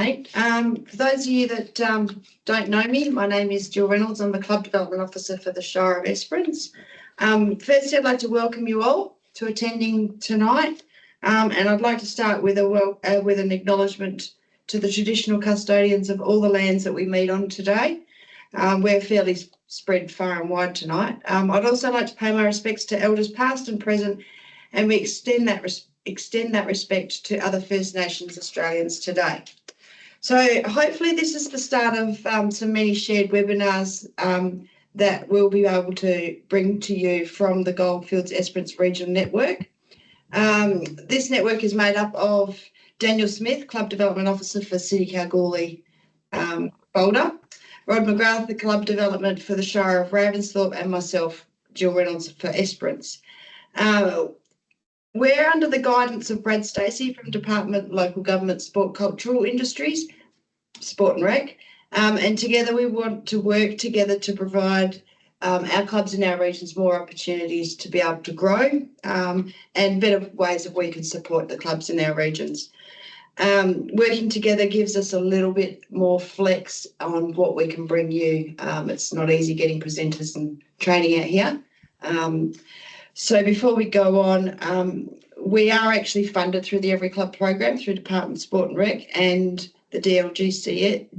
mate. For those of you that don't know me, my name is Jill Reynolds. I'm the Club Development Officer for the Shire of Esperance. Firstly, I'd like to welcome you all to attending tonight, and I'd like to start with an acknowledgement to the traditional custodians of all the lands that we meet on today. We're fairly spread far and wide tonight. I'd also like to pay my respects to elders past and present, and we extend that respect to other First Nations Australians today. So hopefully this is the start of some many shared webinars that we'll be able to bring to you from the Goldfields Esperance Regional Network. This network is made up of Daniel Smith, Club Development Officer for City Kalgoorlie, Boulder, Rod McGrath, the Club Development for the Shire of Ravensthorpe, and myself, Jill Reynolds, for Esperance. We're under the guidance of Brad Stacey from Department Local Government Sport Cultural Industries, Sport and Rec, and together we want to work together to provide our clubs in our regions more opportunities to be able to grow and better ways that we can support the clubs in our regions. Working together gives us a little bit more flex on what we can bring you. It's not easy getting presenters and training out here. So before we go on, we are actually funded through the Every Club program through Department of Sport and Rec and the DLGSC.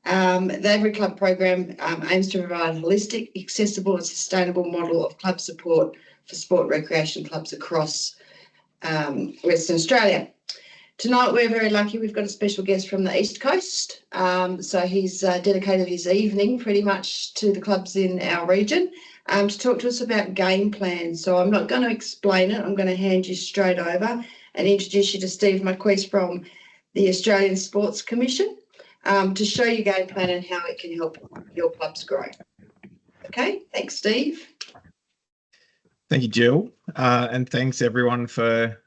The Every Club program aims to provide a holistic, accessible and sustainable model of club support for sport recreation clubs across Western Australia. Tonight we're very lucky, we've got a special guest from the East Coast. So he's dedicated his evening pretty much to the clubs in our region to talk to us about game plans. So I'm not going to explain it, I'm going to hand you straight over and introduce you to Steve Marquise from the Australian Sports Commission to show you game plan and how it can help your clubs grow. Okay, thanks Steve. Thank you, Jill, and thanks everyone for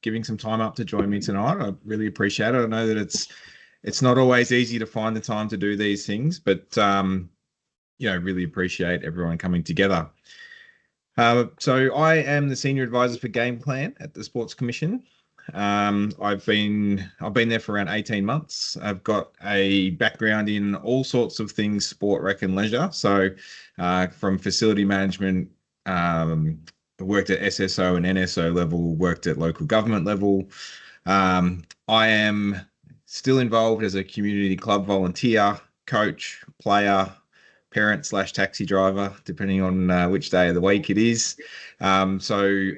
giving some time up to join me tonight. I really appreciate it. I know that it's not always easy to find the time to do these things, but really appreciate everyone coming together. So I am the Senior Advisor for Game Plan at the Sports Commission. I've been there for around 18 months. I've got a background in all sorts of things, sport, rec and leisure. So from facility management, worked at SSO and NSO level, worked at local government level. I am still involved as a community club volunteer, coach, player, parent / taxi driver, depending on which day of the week it is. So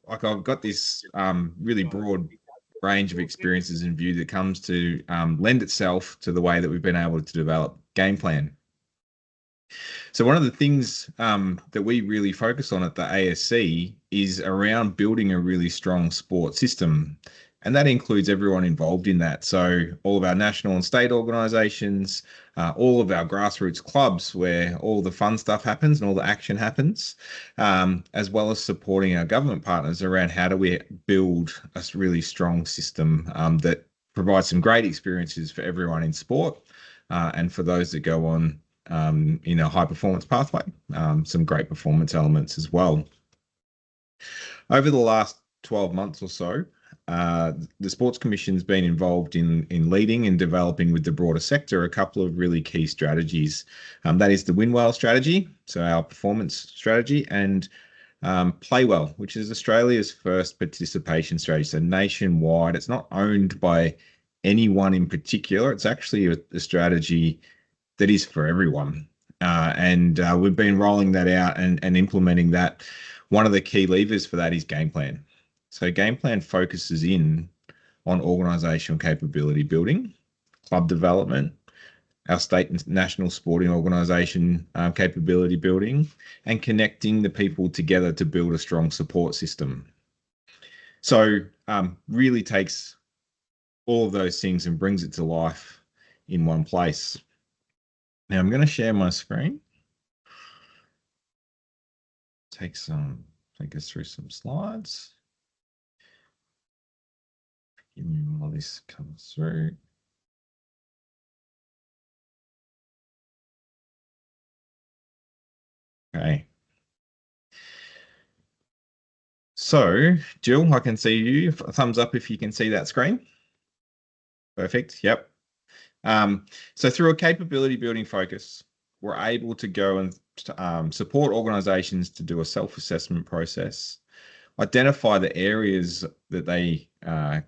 I've got this really broad range of experiences in view that comes to lend itself to the way that we've been able to develop game plan. So one of the things that we really focus on at the ASC is around building a really strong sport system. And that includes everyone involved in that. So all of our national and state organisations, all of our grassroots clubs where all the fun stuff happens and all the action happens, as well as supporting our government partners around how do we build a really strong system that provides some great experiences for everyone in sport and for those that go on in a high performance pathway, some great performance elements as well. Over the last 12 months or so, the Sports Commission's been involved in leading and developing with the broader sector a couple of really key strategies. That is the Win Well strategy, so our performance strategy, and Play Well, which is Australia's first participation strategy. So nationwide, it's not owned by anyone in particular. It's actually a strategy that is for everyone. And we've been rolling that out and implementing that. One of the key levers for that is game plan. So game plan focuses in on organisational capability building, club development, our state and national sporting organisation capability building, and connecting the people together to build a strong support system. So really takes all of those things and brings it to life in one place. Now I'm going to share my screen. Take us through some slides. Give me while this comes through. Okay. So, Jill, I can see you. Thumbs up if you can see that screen. Perfect. Yep. So through a capability building focus, we're able to go and support organizations to do a self-assessment process, identify the areas that they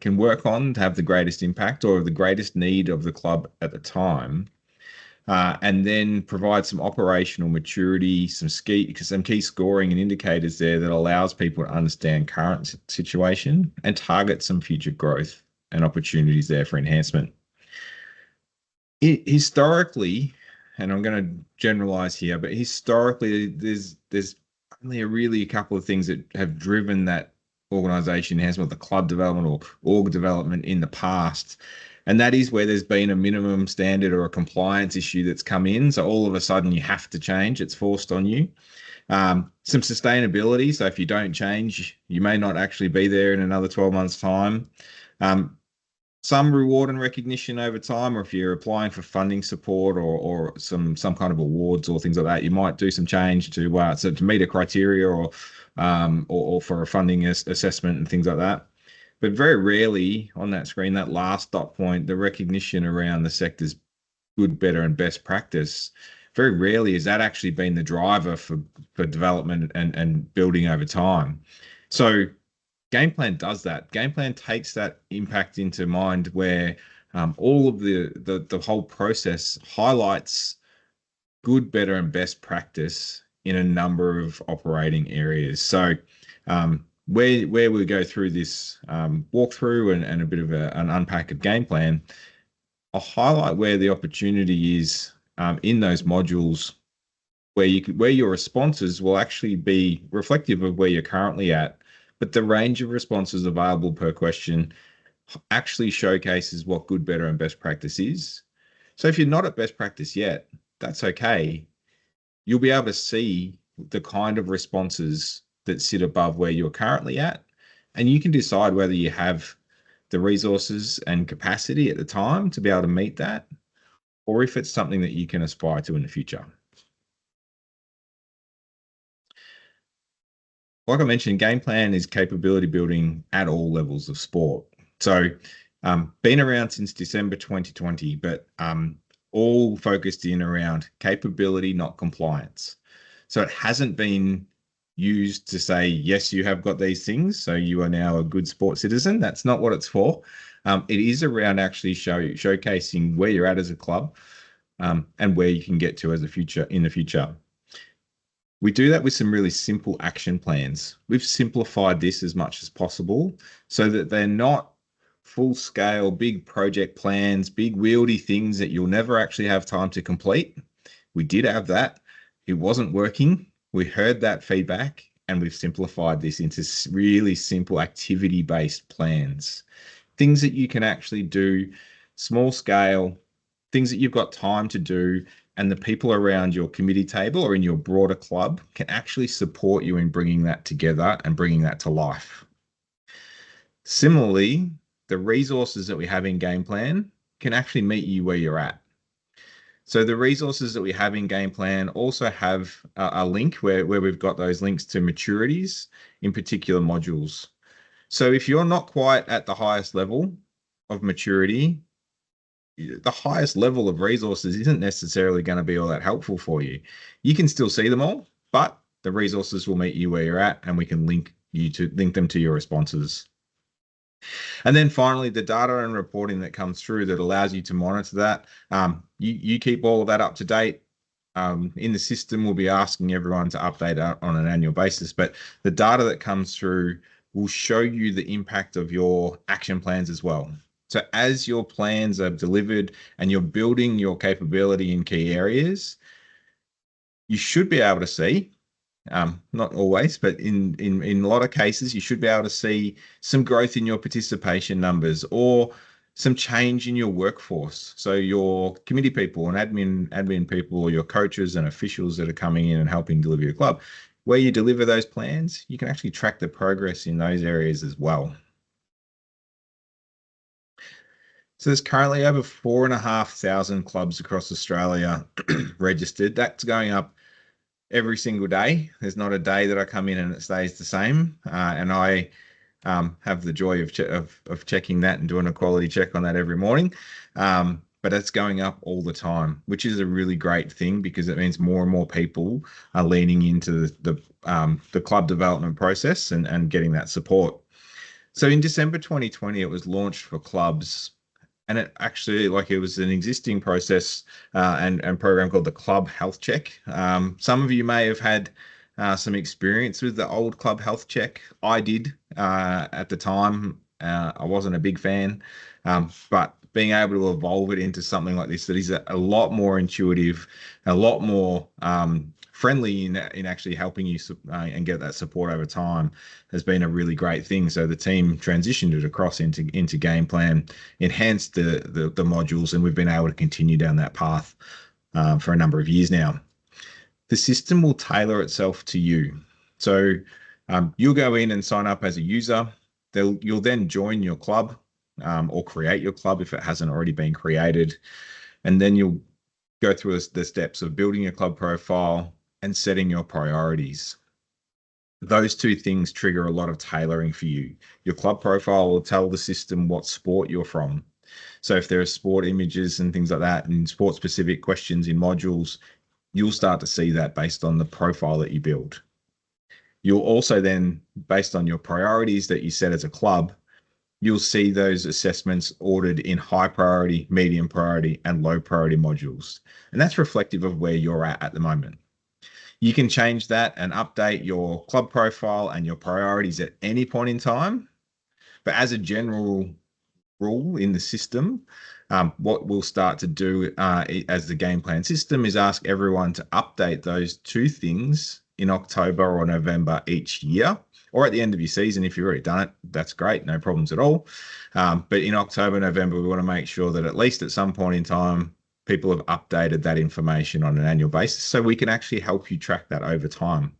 can work on to have the greatest impact or the greatest need of the club at the time, and then provide some operational maturity, some key scoring and indicators there that allows people to understand current situation and target some future growth and opportunities there for enhancement. Historically, and I'm going to generalize here, but historically, there's only really a couple of things that have driven that organization enhancement, the club development or org development in the past. And that is where there's been a minimum standard or a compliance issue that's come in. So all of a sudden you have to change, it's forced on you. Some sustainability. So if you don't change, you may not actually be there in another 12 months' time. Some reward and recognition over time, or if you're applying for funding support or some kind of awards or things like that, you might do some change to meet a criteria or for a funding assessment and things like that. But very rarely on that screen, that last dot point, the recognition around the sector's good, better, and best practice, very rarely has that actually been the driver for development and building over time. So Game Plan does that. Game Plan takes that impact into mind where all of the whole process highlights good, better, and best practice in a number of operating areas. So where we go through this walkthrough and a bit of an unpack of Game Plan, I'll highlight where the opportunity is in those modules where your responses will actually be reflective of where you're currently at, but the range of responses available per question actually showcases what good, better, and best practice is. So if you're not at best practice yet, that's okay. You'll be able to see the kind of responses that sit above where you're currently at, and you can decide whether you have the resources and capacity at the time to be able to meet that, or if it's something that you can aspire to in the future. Like I mentioned, Game Plan is capability building at all levels of sport. So been around since December 2020, but all focused in around capability, not compliance. So it hasn't been used to say, yes, you have got these things, so you are now a good sport citizen. That's not what it's for. It is around actually showcasing where you're at as a club and where you can get to as in the future. We do that with some really simple action plans. We've simplified this as much as possible so that they're not full-scale, big project plans, big wieldy things that you'll never actually have time to complete. We did have that. It wasn't working. We heard that feedback, and we've simplified this into really simple activity-based plans. Things that you can actually do, small scale, things that you've got time to do, and the people around your committee table or in your broader club can actually support you in bringing that together and bringing that to life. Similarly, the resources that we have in Game Plan can actually meet you where you're at. So the resources that we have in Game Plan also have a link where we've got those links to maturities in particular modules. So if you're not quite at the highest level of maturity, the highest level of resources isn't necessarily going to be all that helpful for you. You can still see them all, but the resources will meet you where you're at, and we can link them to your responses. And then finally, the data and reporting that comes through that allows you to monitor that. You keep all of that up to date. In the system, we'll be asking everyone to update on an annual basis, but the data that comes through will show you the impact of your action plans as well. So as your plans are delivered and you're building your capability in key areas, you should be able to see, not always, but in a lot of cases, you should be able to see some growth in your participation numbers or some change in your workforce. So your committee people and admin people, or your coaches and officials that are coming in and helping deliver your club, where you deliver those plans, you can actually track the progress in those areas as well. So there's currently over 4,500 clubs across Australia registered. That's going up every single day. There's not a day that I come in and it stays the same. And I have the joy of checking that and doing a quality check on that every morning. But it's going up all the time, which is a really great thing because it means more and more people are leaning into the club development process and getting that support. So in December 2020, it was launched for clubs, and it actually, like, it was an existing process and program called the Club Health Check. Some of you may have had some experience with the old Club Health Check. I did at the time. I wasn't a big fan, but being able to evolve it into something like this that is a lot more intuitive, a lot more friendly in actually helping you and get that support over time has been a really great thing. So the team transitioned it across into game plan, enhanced the modules, and we've been able to continue down that path for a number of years now. The system will tailor itself to you. So you'll go in and sign up as a user. You'll then join your club or create your club if it hasn't already been created. And then you'll go through the steps of building your club profile and setting your priorities. Those two things trigger a lot of tailoring for you. Your club profile will tell the system what sport you're from. So if there are sport images and things like that and sport specific questions in modules, you'll start to see that based on the profile that you build. You'll also then, based on your priorities that you set as a club, you'll see those assessments ordered in high priority, medium priority, and low priority modules. And that's reflective of where you're at the moment. You can change that and update your club profile and your priorities at any point in time. But as a general rule in the system, what we'll start to do as the game plan system is ask everyone to update those two things in October or November each year, or at the end of your season. If you've already done it, that's great, no problems at all. But in October, November, we want to make sure that at least at some point in time, people have updated that information on an annual basis so we can actually help you track that over time.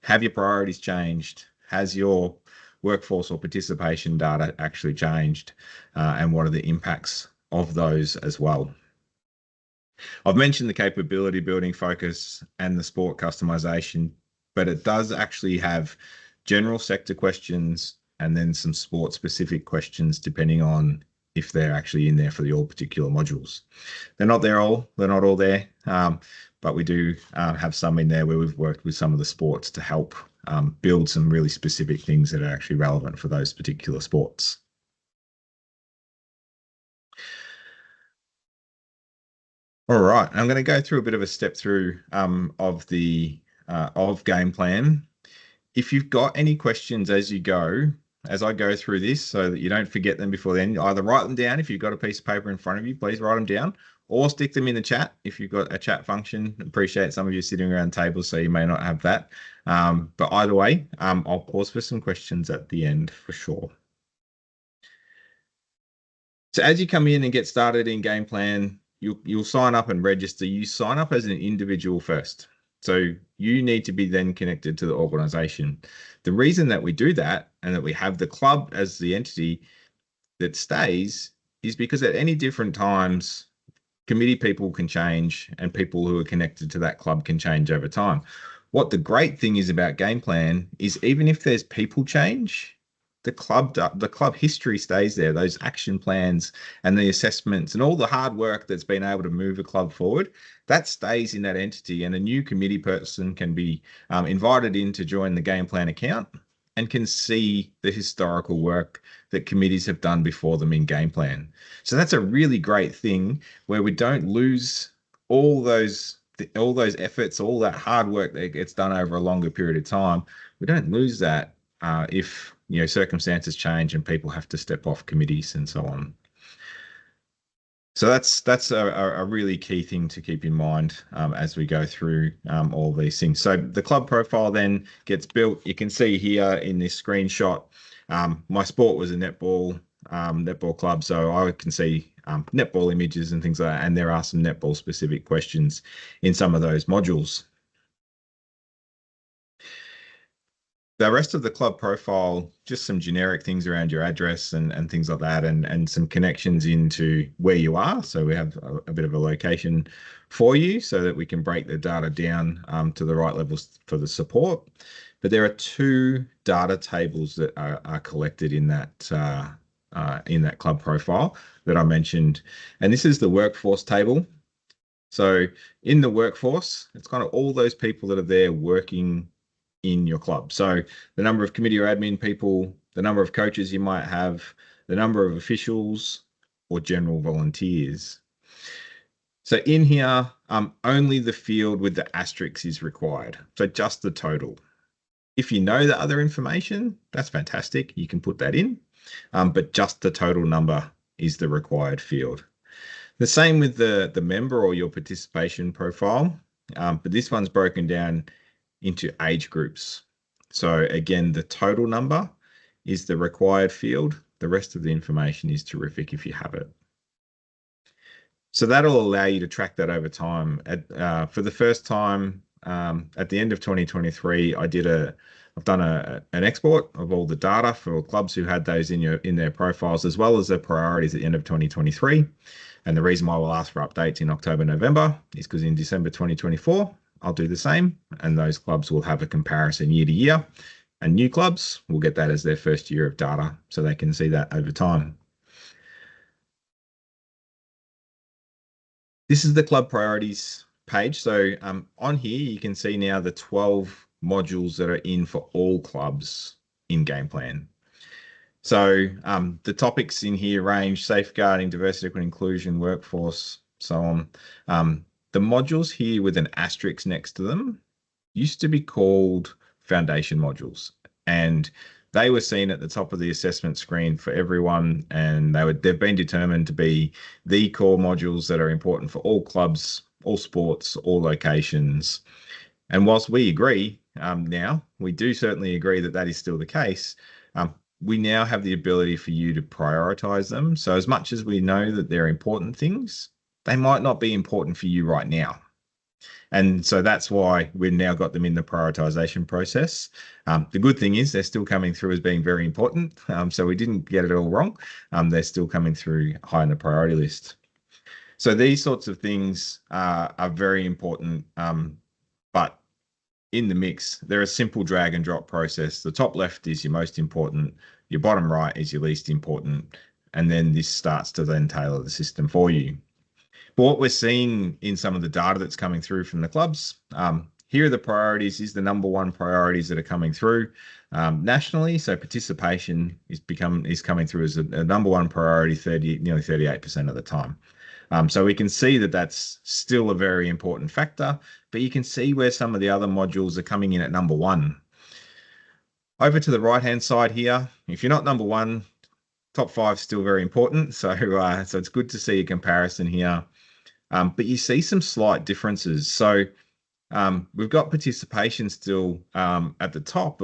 Have your priorities changed? Has your workforce or participation data actually changed? And what are the impacts of those as well? I've mentioned the capability building focus and the sport customization, but it does actually have general sector questions and then some sport specific questions depending on if they're actually in there for the all particular modules. They're not all there, but we do have some in there where we've worked with some of the sports to help build some really specific things that are actually relevant for those particular sports. All right, I'm going to go through a bit of a step through of game plan. If you've got any questions as I go through this, so that you don't forget them before then, either write them down. If you've got a piece of paper in front of you, please write them down, or stick them in the chat if you've got a chat function. Appreciate some of you sitting around tables, so you may not have that. But either way, I'll pause for some questions at the end for sure. So as you come in and get started in game plan, you'll sign up and register. You sign up as an individual first. So you need to be then connected to the organization. The reason that we do that and that we have the club as the entity that stays is because at any different times, committee people can change and people who are connected to that club can change over time. What the great thing is about game plan is even if there's people change, the club history stays there. Those action plans and the assessments and all the hard work that's been able to move a club forward, that stays in that entity. And a new committee person can be invited in to join the game plan account and can see the historical work that committees have done before them in game plan. So that's a really great thing where we don't lose all those efforts, all that hard work that gets done over a longer period of time. We don't lose that if circumstances change and people have to step off committees and so on. So that's a really key thing to keep in mind as we go through all these things. So the club profile then gets built. You can see here in this screenshot, my sport was a netball club, so I can see netball images and things like that, and there are some netball specific questions in some of those modules. The rest of the club profile, just some generic things around your address and things like that, and some connections into where you are. So we have a bit of a location for you so that we can break the data down to the right levels for the support. But there are two data tables that are collected in that club profile that I mentioned. And this is the workforce table. So in the workforce, it's kind of all those people that are there working in your club. So the number of committee or admin people, the number of coaches you might have, the number of officials or general volunteers. So in here, only the field with the asterisk is required. So just the total. If you know the other information, that's fantastic. You can put that in, but just the total number is the required field. The same with the member or your participation profile, but this one's broken down into age groups. So again, the total number is the required field. The rest of the information is terrific if you have it. So that'll allow you to track that over time. For the first time at the end of 2023, I've done an export of all the data for clubs who had those in their profiles, as well as their priorities at the end of 2023. And the reason why we'll ask for updates in October, November is because in December 2024, I'll do the same, and those clubs will have a comparison year to year, and new clubs will get that as their first year of data, so they can see that over time. This is the club priorities page. So on here, you can see now the 12 modules that are in for all clubs in Game Plan. So the topics in here range safeguarding, diversity, equity, inclusion, workforce, so on. The modules here with an asterisk next to them used to be called foundation modules, and they were seen at the top of the assessment screen for everyone, and they've been determined to be the core modules that are important for all clubs, all sports, all locations. And whilst we agree now, we do certainly agree that that is still the case, we now have the ability for you to prioritize them. So as much as we know that they're important things, they might not be important for you right now. And so that's why we've now got them in the prioritization process. The good thing is they're still coming through as being very important. So we didn't get it all wrong. They're still coming through high on the priority list. So these sorts of things are very important. But in the mix, they're a simple drag and drop process. The top left is your most important. Your bottom right is your least important. And then this starts to then tailor the system for you. But what we're seeing in some of the data that's coming through from the clubs, here are the priorities, is the number one priorities that are coming through nationally. So participation is coming through as a number one priority, nearly 38% of the time. So we can see that that's still a very important factor, but you can see where some of the other modules are coming in at number one. Over to the right-hand side here, if you're not number one, top five is still very important. So it's good to see a comparison here. But you see some slight differences. So we've got participation still at the top,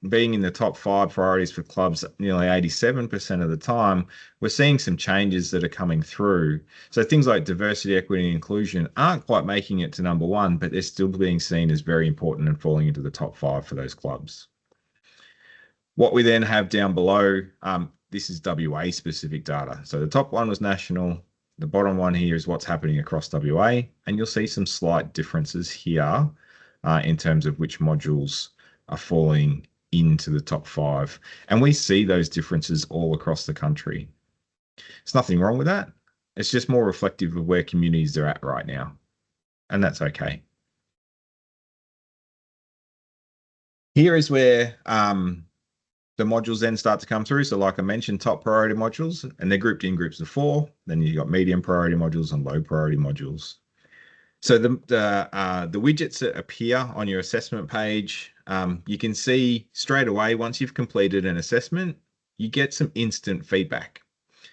being in the top five priorities for clubs nearly 87% of the time. We're seeing some changes that are coming through. So things like diversity, equity, and inclusion aren't quite making it to number one, but they're still being seen as very important and falling into the top five for those clubs. What we then have down below, this is WA specific data. So the top one was national. The bottom one here is what's happening across WA, and you'll see some slight differences here in terms of which modules are falling into the top five. And we see those differences all across the country. There's nothing wrong with that. It's just more reflective of where communities are at right now. And that's okay. Here is where the modules then start to come through. So like I mentioned, top priority modules, and they're grouped in groups of 4. Then you've got medium priority modules and low priority modules. So the widgets that appear on your assessment page, you can see straight away, once you've completed an assessment, you get some instant feedback.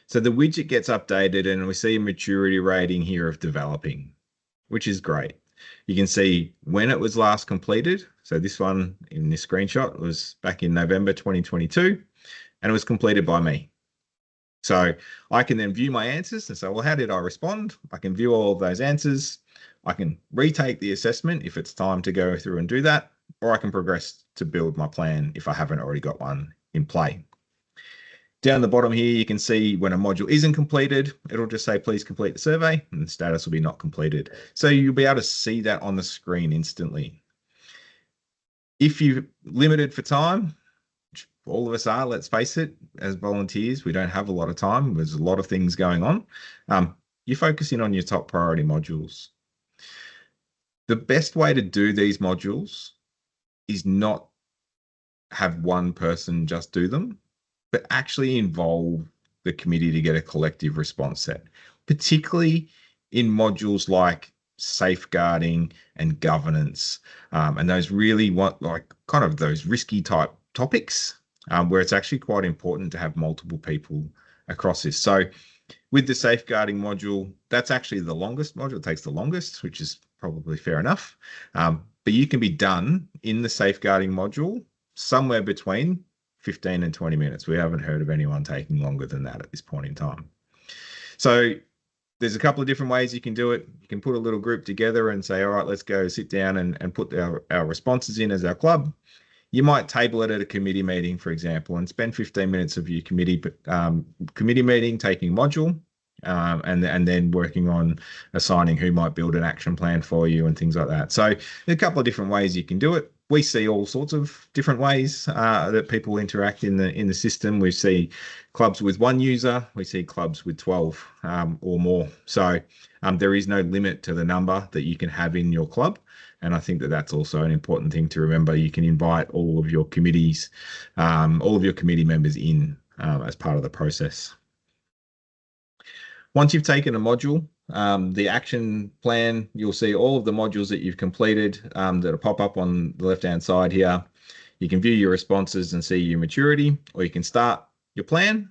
So the widget gets updated and we see a maturity rating here of developing, which is great. You can see when it was last completed. So this one in this screenshot was back in November 2022, and it was completed by me. So I can then view my answers and say, well, how did I respond? I can view all of those answers. I can retake the assessment if it's time to go through and do that. or I can progress to build my plan if I haven't already got one in play. Down the bottom here, you can see when a module isn't completed, it'll just say, please complete the survey, and the status will be not completed. So you'll be able to see that on the screen instantly. If you're limited for time, which all of us are, let's face it, as volunteers, we don't have a lot of time. There's a lot of things going on. You focus in on your top priority modules. The best way to do these modules is not have one person just do them, but actually involve the committee to get a collective response set, particularly in modules like safeguarding and governance, and those really kind of those risky type topics, where it's actually quite important to have multiple people across this. So with the safeguarding module, that's actually the longest module. It takes the longest, which is probably fair enough. But you can be done in the safeguarding module somewhere between 15 and 20 minutes. We haven't heard of anyone taking longer than that at this point in time. So there's a couple of different ways you can do it. You can put a little group together and say, all right, let's go sit down and put our responses in as our club. You might table it at a committee meeting, for example, and spend 15 minutes of your committee meeting taking a module, and then working on assigning who might build an action plan for you and things like that. So there's a couple of different ways you can do it. We see all sorts of different ways that people interact in the system. We see clubs with one user, we see clubs with 12 or more. So there is no limit to the number that you can have in your club. And I think that that's also an important thing to remember. You can invite all of your committees, all of your committee members in as part of the process. Once you've taken a module, the action plan, you'll see all of the modules that you've completed that'll pop up on the left-hand side here. You can view your responses and see your maturity, or you can start your plan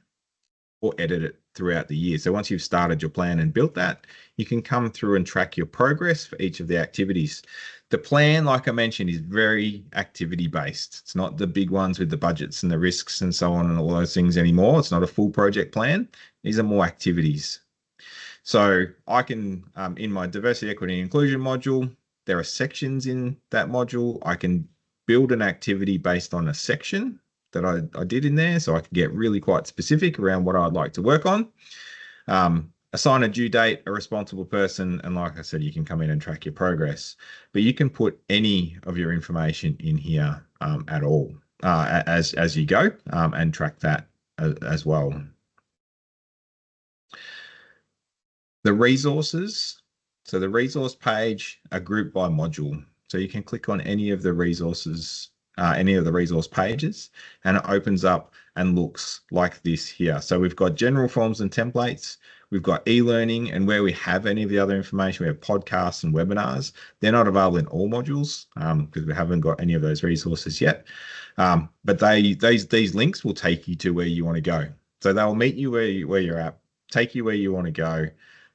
or edit it throughout the year. So once you've started your plan and built that, you can come through and track your progress for each of the activities. The plan, like I mentioned, is very activity-based. It's not the big ones with the budgets and the risks and so on and all those things anymore. It's not a full project plan. These are more activities. So I can, in my diversity, equity, and inclusion module, there are sections in that module. I can build an activity based on a section that I did in there. So I can get really quite specific around what I'd like to work on. Assign a due date, a responsible person, and like I said, you can come in and track your progress. But you can put any of your information in here at all as you go and track that as well. The resources, so the resource page are grouped by module. So you can click on any of the resources, any of the resource pages, and it opens up and looks like this here. So we've got general forms and templates. We've got e-learning, and where we have any of the other information, we have podcasts and webinars. They're not available in all modules because we haven't got any of those resources yet. But these links will take you to where you want to go. So they'll meet you where you're at, take you where you want to go.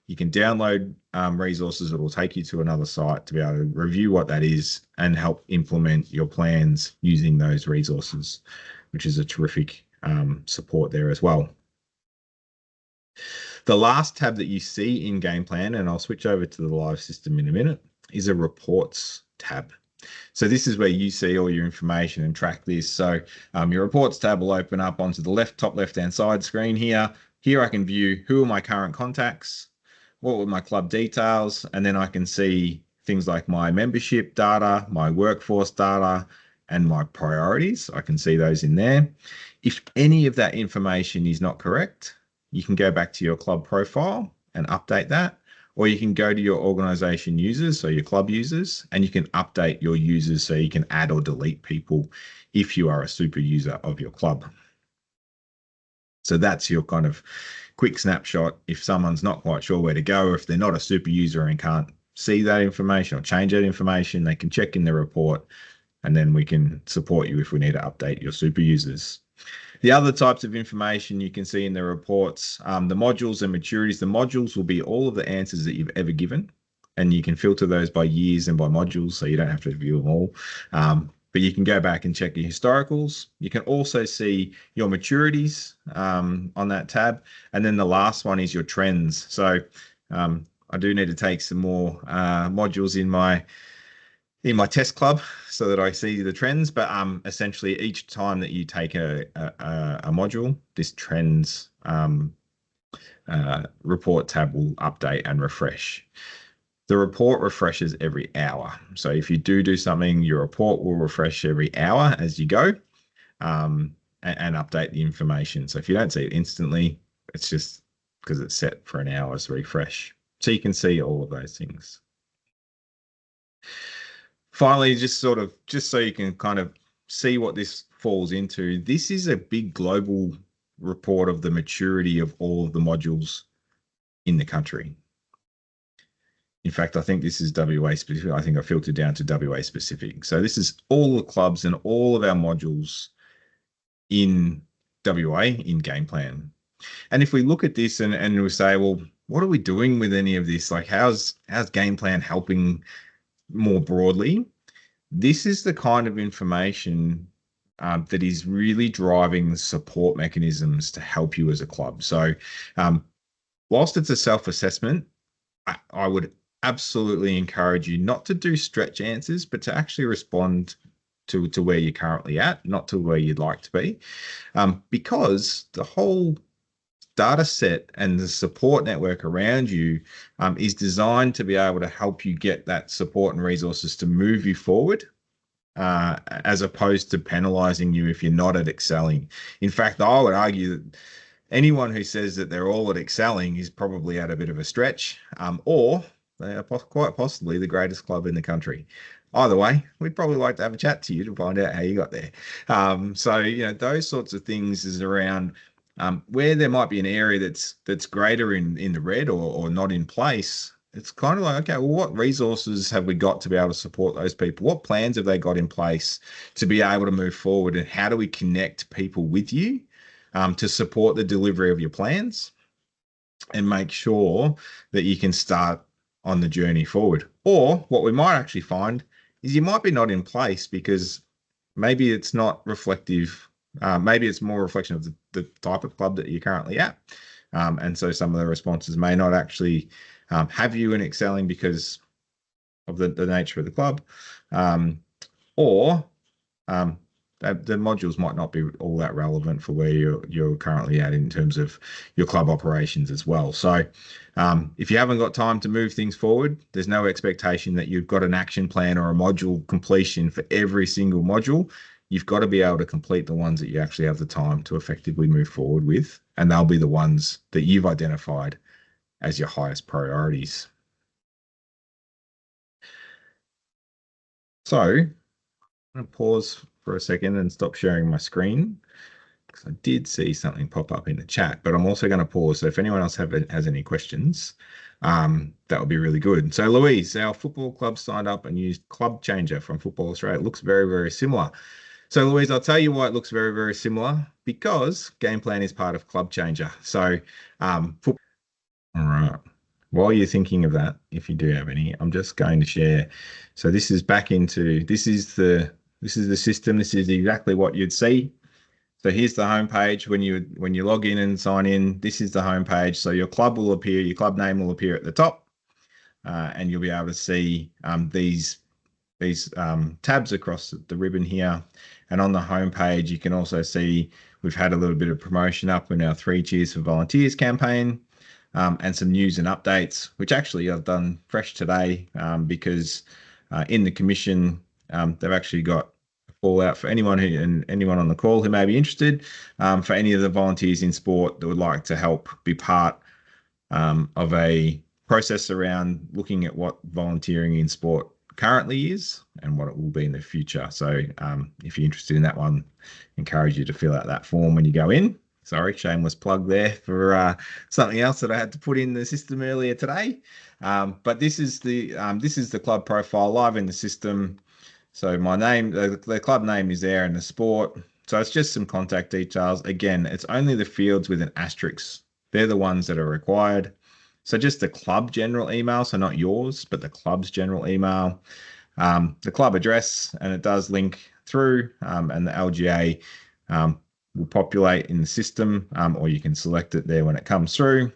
You can download resources that will take you to another site to be able to review what that is and help implement your plans using those resources, which is a terrific support there as well. The last tab that you see in Game Plan, and I'll switch over to the live system in a minute, is a reports tab. So this is where you see all your information and track this. So your reports tab will open up onto the top left-hand side screen here. Here I can view who are my current contacts, what were my club details, and then I can see things like my membership data, my workforce data, and my priorities. I can see those in there. If any of that information is not correct, you can go back to your club profile and update that, or you can go to your organization users, so your club users, and you can update your users so you can add or delete people if you are a super user of your club. So that's your kind of quick snapshot. If someone's not quite sure where to go, or if they're not a super user and can't see that information or change that information, they can check in the report, and then we can support you if we need to update your super users. The other types of information you can see in the reports, the modules and maturities. The modules will be all of the answers that you've ever given, and you can filter those by years and by modules, so you don't have to view them all. But you can go back and check your historicals. You can also see your maturities on that tab. And then the last one is your trends. So I do need to take some more modules in in my test club so that I see the trends. But essentially, each time that you take a module, this trends report tab will update and refresh. The report refreshes every hour. So if you do something, your report will refresh every hour as you go, and update the information. So if you don't see it instantly, it's just because it's set for an hour's refresh. So you can see all of those things. Finally, just so you can kind of see what this falls into, this is a big global report of the maturity of all of the modules in the country. In fact, I think this is WA specific. I think I filtered down to WA specific. So this is all the clubs and all of our modules in WA in game plan. And if we look at this and we say, well, what are we doing with any of this? Like how's game plan helping more broadly? This is the kind of information that is really driving the support mechanisms to help you as a club. So whilst it's a self-assessment, I would absolutely encourage you not to do stretch answers, but to actually respond to where you're currently at, not to where you'd like to be, because the whole data set and the support network around you is designed to be able to help you get that support and resources to move you forward, as opposed to penalizing you if you're not at excelling. In fact, I would argue that anyone who says that they're all at excelling is probably at a bit of a stretch, or they are quite possibly the greatest club in the country. Either way, we'd probably like to have a chat to you to find out how you got there. So, those sorts of things is around where there might be an area that's greater in the red or not in place. It's kind of like, okay, well, what resources have we got to be able to support those people? What plans have they got in place to be able to move forward? And how do we connect people with you to support the delivery of your plans and make sure that you can start on the journey forward? Or what we might actually find is you might be not in place because maybe it's not reflective. Maybe it's more a reflection of the type of club that you're currently at. And so some of the responses may not actually have you in excelling because of the nature of the club, or the modules might not be all that relevant for where you're currently at in terms of your club operations as well. So if you haven't got time to move things forward, there's no expectation that you've got an action plan or a module completion for every single module. You've got to be able to complete the ones that you actually have the time to effectively move forward with, and they'll be the ones that you've identified as your highest priorities. So I'm going to pause for a second and stop sharing my screen because I did see something pop up in the chat, but I'm also going to pause. So if anyone else has any questions, that would be really good. So Louise, our football club signed up and used Club Changer from Football Australia. It looks very, very similar. So Louise, I'll tell you why it looks very, very similar, because Game Plan is part of Club Changer. So all right. While you're thinking of that, if you do have any, I'm just going to share. So this is this is the system. This is exactly what you'd see. So here's the homepage when you log in and sign in. This is the homepage. So your club will appear, your club name will appear at the top, and you'll be able to see these tabs across the ribbon here. And on the homepage, you can also see we've had a little bit of promotion up in our 3 Cheers for Volunteers campaign, and some news and updates, which actually I've done fresh today, because in the commission, they've actually got a call out for anyone on the call who may be interested, for any of the volunteers in sport that would like to help be part of a process around looking at what volunteering in sport currently is and what it will be in the future. So if you're interested in that one, I encourage you to fill out that form when you go in. Sorry, shameless plug there for something else that I had to put in the system earlier today. But this is the club profile live in the system. So my name, the club name is there, and the sport. So it's just some contact details. Again, it's only the fields with an asterisk. They're the ones that are required. So just the club general email, so not yours, but the club's general email, the club address, and it does link through, and the LGA will populate in the system, or you can select it there when it comes through.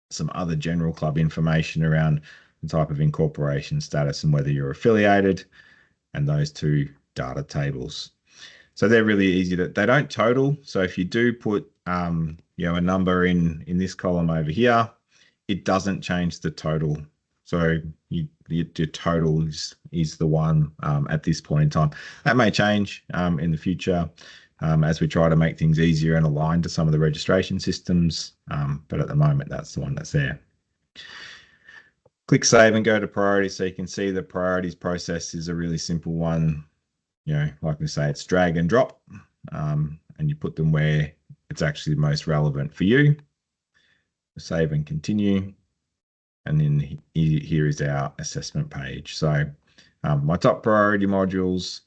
Some other general club information around the type of incorporation status and whether you're affiliated, and those two data tables. So they're really easy they don't total. So if you do put a number in this column over here, it doesn't change the total. So your total is the one at this point in time. That may change in the future as we try to make things easier and aligned to some of the registration systems. But at the moment, that's the one that's there. Click save and go to priorities, so you can see the priorities process is a really simple one. Like we say, it's drag and drop, and you put them where it's actually most relevant for you. Save and continue. And then here is our assessment page. So my top priority modules,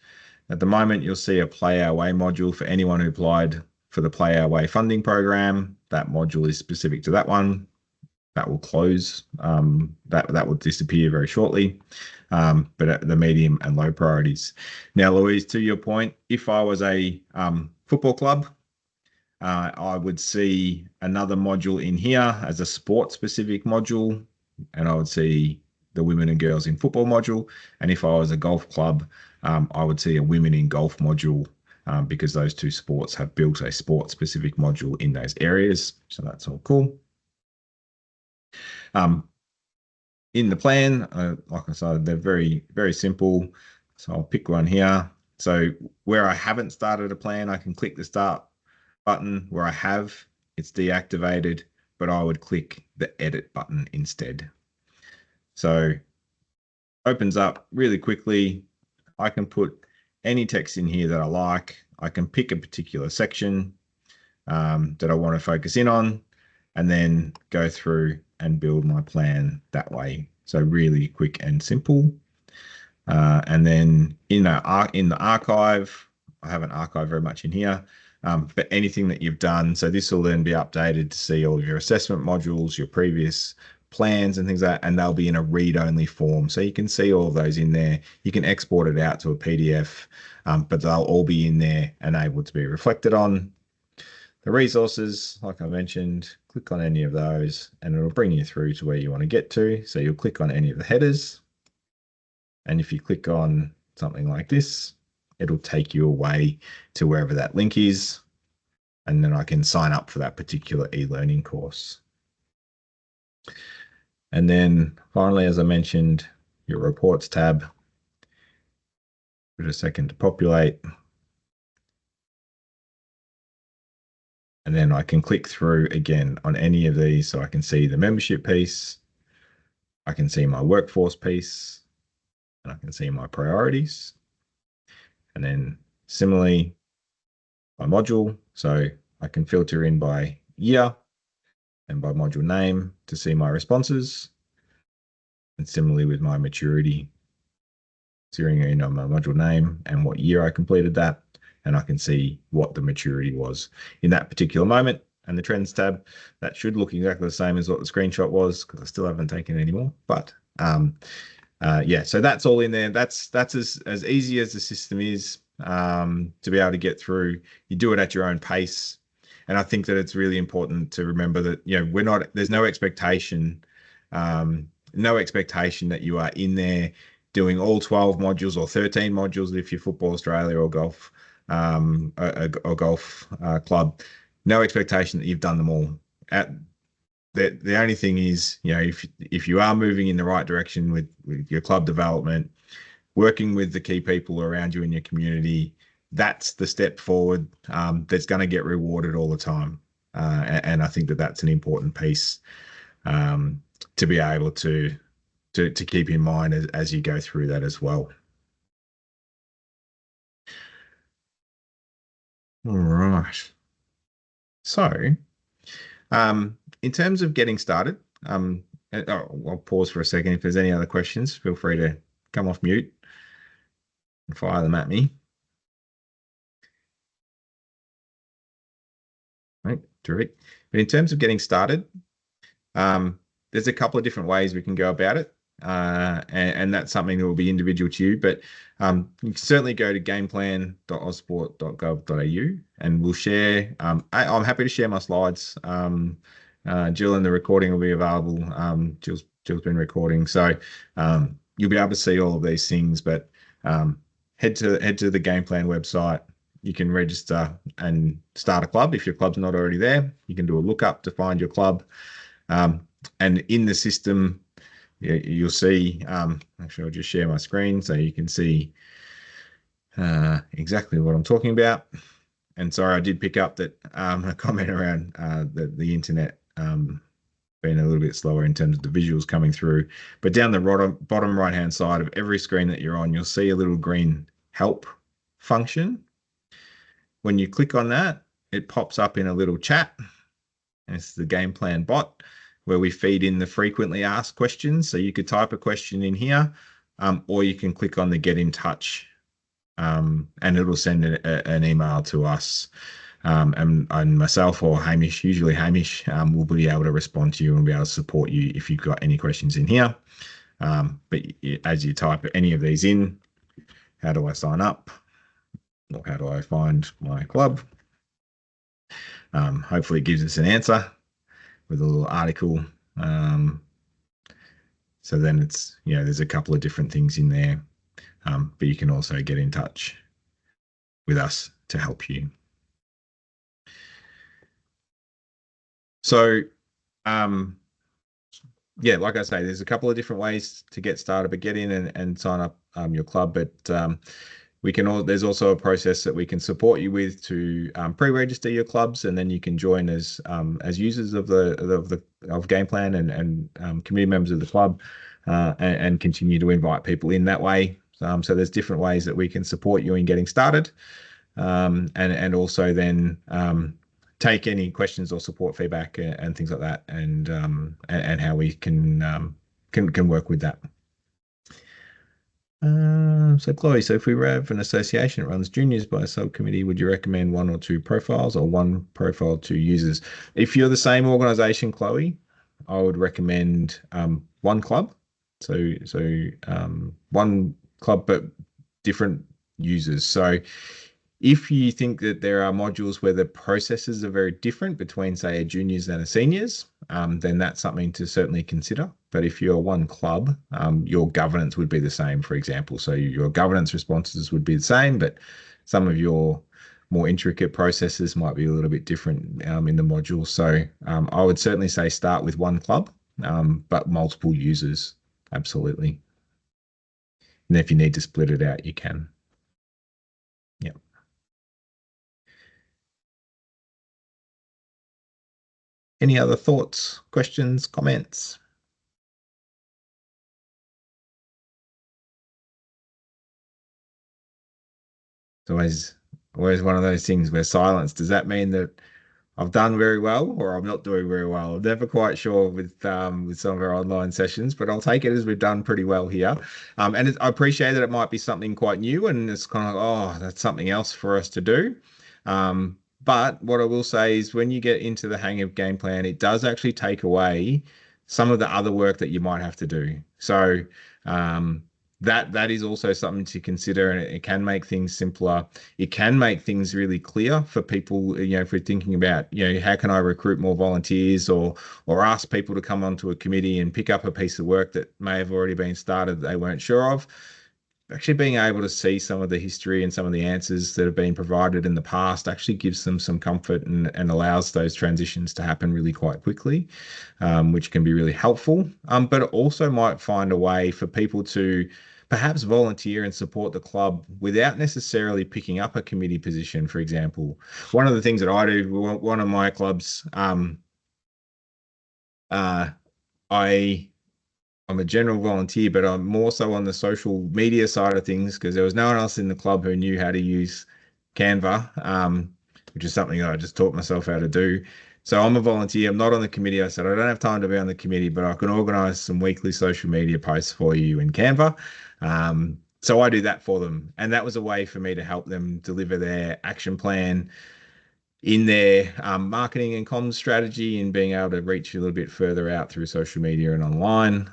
at the moment, you'll see a Play Our Way module for anyone who applied for the Play Our Way funding program. That module is specific to that one. That will close. That will disappear very shortly. But at the medium and low priorities. Now, Louise, to your point, if I was a football club, I would see another module in here as a sport-specific module, and I would see the women and girls in football module. And if I was a golf club, I would see a women in golf module because those two sports have built a sport-specific module in those areas. So that's all cool. In the plan, like I said, they're very, very simple. So I'll pick one here. So where I haven't started a plan, I can click the start button. Where I have, it's deactivated, but I would click the edit button instead. So opens up really quickly. I can put any text in here that I like. I can pick a particular section that I want to focus in on, and then go through and build my plan that way. So really quick and simple. And then in the archive, I haven't archived very much in here, but anything that you've done. So this will then be updated to see all of your assessment modules, your previous plans and things like that, and they'll be in a read-only form. So you can see all of those in there. You can export it out to a PDF, but they'll all be in there and able to be reflected on. The resources, like I mentioned, click on any of those and it'll bring you through to where you want to get to. So you'll click on any of the headers. And if you click on something like this, it'll take you away to wherever that link is. And then I can sign up for that particular e-learning course. And then finally, as I mentioned, your reports tab. Give it a second to populate. And then I can click through again on any of these so I can see the membership piece. I can see my workforce piece, and I can see my priorities. And then similarly, my module. So I can filter in by year and by module name to see my responses. And similarly with my maturity, zeroing in on my module name and what year I completed that. And I can see what the maturity was in that particular moment. And the trends tab, that should look exactly the same as what the screenshot was, because I still haven't taken any more. But yeah, so that's all in there. That's as easy as the system is to be able to get through. You do it at your own pace. And I think that it's really important to remember that, there's no expectation, that you are in there doing all 12 modules or 13 modules if you're Football Australia or golf. Or golf club, no expectation that you've done them all. The only thing is, if you are moving in the right direction with your club development, working with the key people around you in your community, that's the step forward that's going to get rewarded all the time. And I think that that's an important piece to be able to keep in mind as you go through that as well. All right. So, in terms of getting started, I'll pause for a second. If there's any other questions, feel free to come off mute and fire them at me. Right, terrific. But in terms of getting started, there's a couple of different ways we can go about it. And that's something that will be individual to you, but you can certainly go to gameplan.ausport.gov.au and we'll share. I'm happy to share my slides Jill, and the recording will be available. Jill's been recording, so you'll be able to see all of these things. But head to the Game Plan website. You can register and start a club if your club's not already there. You can do a lookup to find your club, and in the system, you'll see. Actually, I'll just share my screen so you can see exactly what I'm talking about. And sorry, I did pick up that a comment around the internet being a little bit slower in terms of the visuals coming through. But down the bottom right-hand side of every screen that you're on, you'll see a little green help function. When you click on that, it pops up in a little chat. And it's the Game Plan bot where we feed in the frequently asked questions. So you could type a question in here, or you can click on the Get in Touch, and it'll send an email to us. And myself or Hamish, usually Hamish, will be able to respond to you and be able to support you if you've got any questions in here. But as you type any of these in, how do I sign up? Or how do I find my club? Hopefully it gives us an answer with a little article. So then it's, there's a couple of different things in there, but you can also get in touch with us to help you. So, yeah, like I say, there's a couple of different ways to get started, but get in and sign up your club. But there's also a process that we can support you with to pre-register your clubs, and then you can join as users of Game Plan and community members of the club, and continue to invite people in that way. So there's different ways that we can support you in getting started, and also then take any questions or support feedback and things like that, and how we can work with that. So Chloe, so if we have an association that runs juniors by a subcommittee, would you recommend 1 or 2 profiles or 1 profile, 2 users? If you're the same organization, Chloe, I would recommend 1 club. So 1 club, but different users. So if you think that there are modules where the processes are very different between, say, a juniors and a seniors, then that's something to certainly consider. But if you're 1 club, your governance would be the same, for example. So your governance responses would be the same, but some of your more intricate processes might be a little bit different in the module. So I would certainly say start with 1 club, but multiple users, absolutely. And if you need to split it out, you can. Yeah. Any other thoughts, questions, comments? It's always one of those things where silence, does that mean that I've done very well or I'm not doing very well? I'm never quite sure with some of our online sessions, but I'll take it as we've done pretty well here. And I appreciate that it might be something quite new, and it's kind of like, oh, that's something else for us to do. But what I will say is when you get into the hang of Game Plan, it does actually take away some of the other work that you might have to do. So that is also something to consider, and it can make things simpler. It can make things really clear for people, if we're thinking about, how can I recruit more volunteers or ask people to come onto a committee and pick up a piece of work that may have already been started that they weren't sure of. Actually being able to see some of the history and some of the answers that have been provided in the past actually gives them some comfort and allows those transitions to happen really quite quickly, which can be really helpful. But it also might find a way for people to perhaps volunteer and support the club without necessarily picking up a committee position, for example. One of the things that I do, one of my clubs, I'm a general volunteer, but I'm more so on the social media side of things because there was no one else in the club who knew how to use Canva, which is something that I just taught myself how to do. So I'm a volunteer. I'm not on the committee. I said, I don't have time to be on the committee, but I can organize some weekly social media posts for you in Canva. So I do that for them. And that was a way for me to help them deliver their action plan in their marketing and comms strategy and being able to reach a little bit further out through social media and online.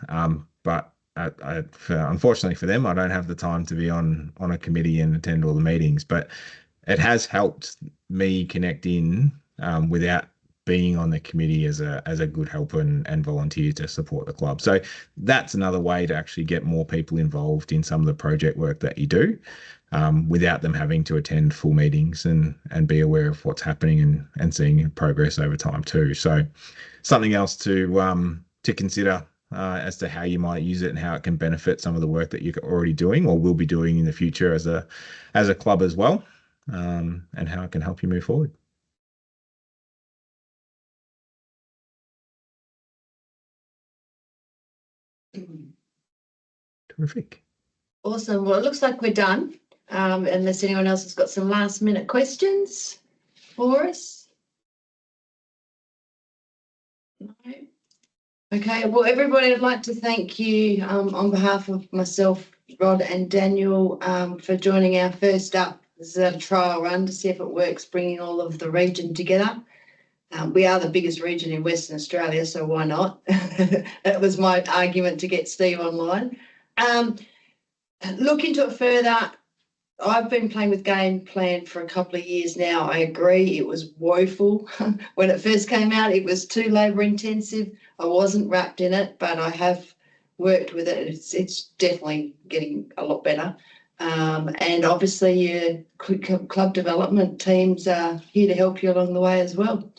But unfortunately for them, I don't have the time to be on a committee and attend all the meetings, but it has helped me connect in without being on the committee as a good helper and volunteer to support the club. So that's another way to actually get more people involved in some of the project work that you do, without them having to attend full meetings and be aware of what's happening and seeing progress over time too. So something else to consider as to how you might use it and how it can benefit some of the work that you're already doing or will be doing in the future as a club as well, and how it can help you move forward. Terrific. Awesome. Well, it looks like we're done. Unless anyone else has got some last minute questions for us. No. Okay. Well, everybody, I'd like to thank you on behalf of myself, Rod and Daniel, for joining our first up. This is a trial run to see if it works, bringing all of the region together. We are the biggest region in Western Australia, so why not? That was my argument to get Steve online. Look into it further. I've been playing with Game Plan for a couple of years now. I agree, it was woeful. When it first came out, it was too labour intensive. I wasn't wrapped in it, but I have worked with it. It's definitely getting a lot better. And obviously your club development teams are here to help you along the way as well.